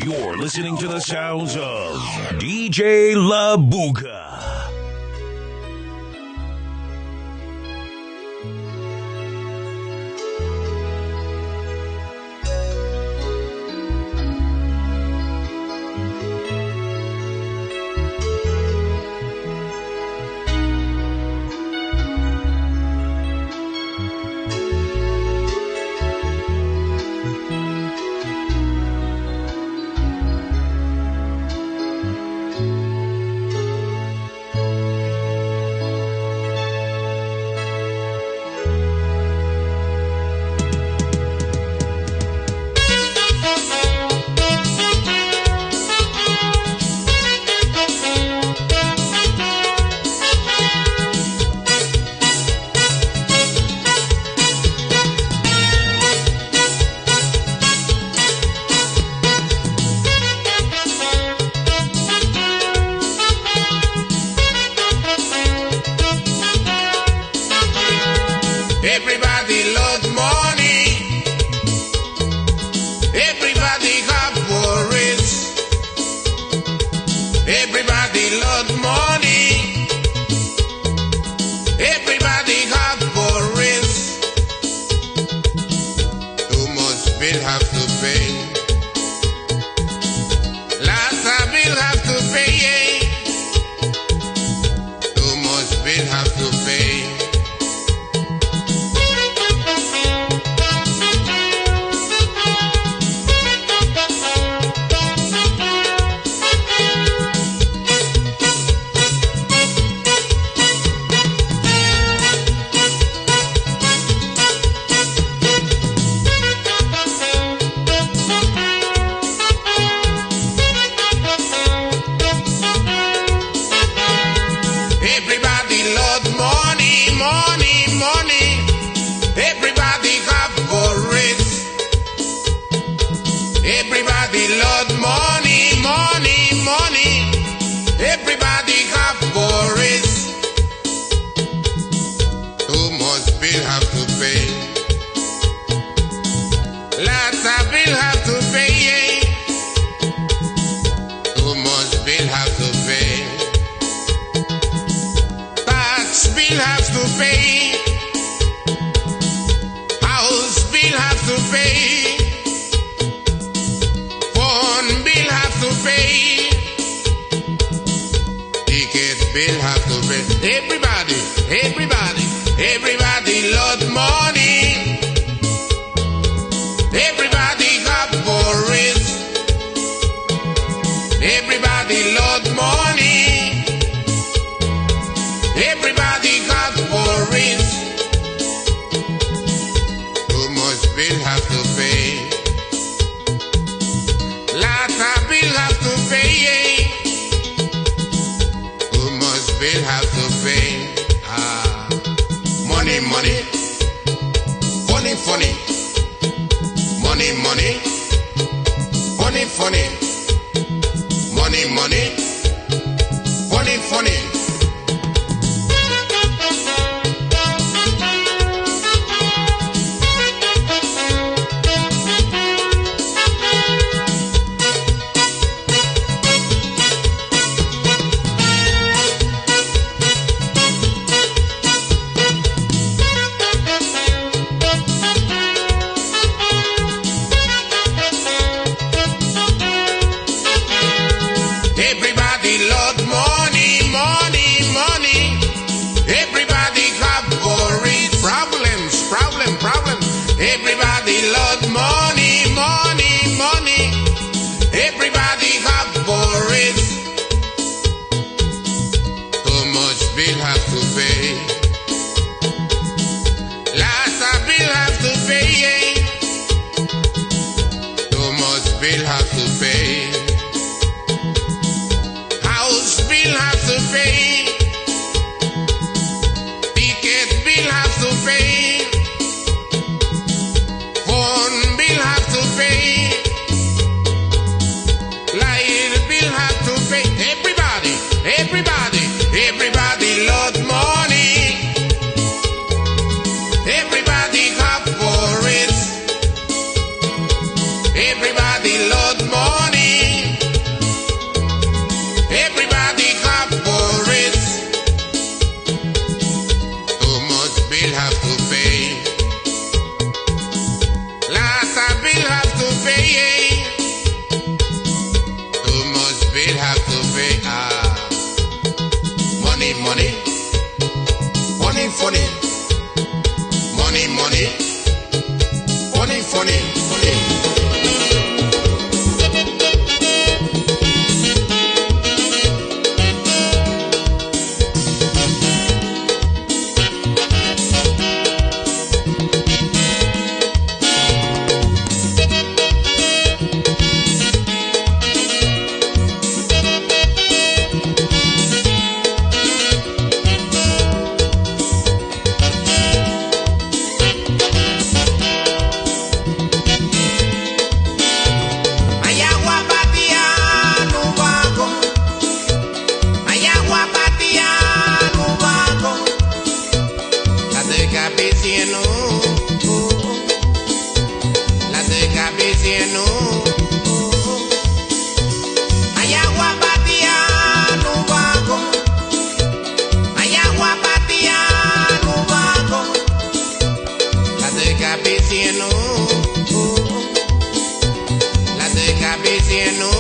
You're listening to the sounds of DJ La Buga. Everybody loves money. participacion.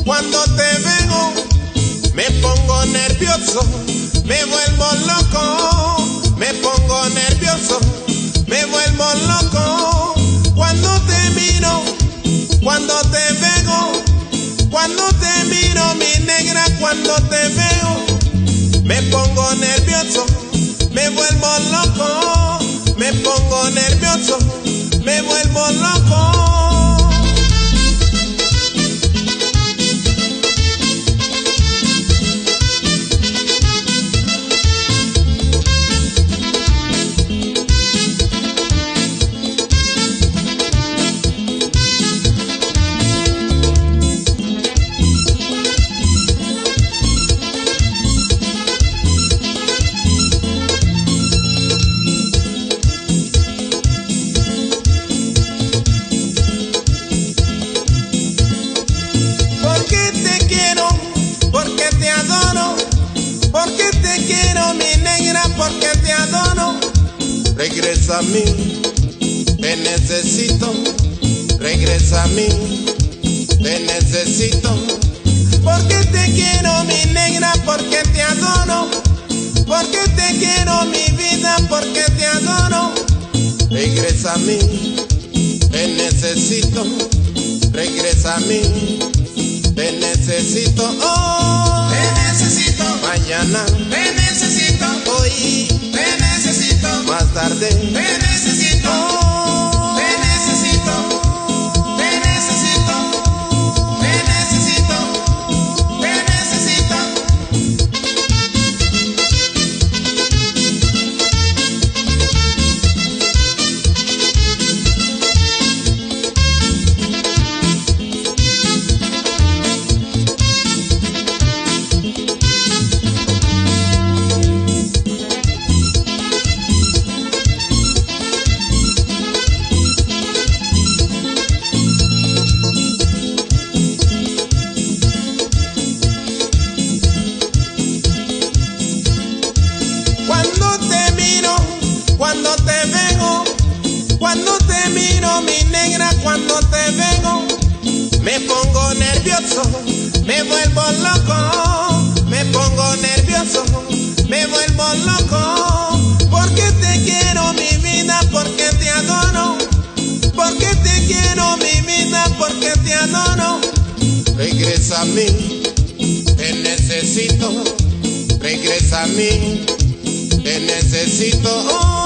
Cuando te veo me pongo nervioso, me vuelvo loco, me pongo nervioso, me vuelvo loco. Cuando te miro, cuando te veo, cuando te miro mi negra, cuando te veo me pongo nervioso, me vuelvo loco, me pongo nervioso, me vuelvo loco. Porque te adoro, regresa a mí, te necesito, regresa a mí, te necesito. Porque te quiero mi negra, porque te adoro, porque te quiero mi vida, porque te adoro. Regresa a mí, te necesito, regresa a mí, te necesito. Oh, te necesito mañana, te necesito hoy, te necesito más tarde, te necesito, oh, te necesito, te necesito, te necesito, te necesito. veo, cuando te miro mi negra, cuando te veo, me pongo nervioso, me vuelvo loco, me pongo nervioso, me vuelvo loco, porque te quiero mi vida, porque te adoro, porque te quiero mi vida, porque te adoro. Regresa a mí, te necesito, regresa a mí, te necesito.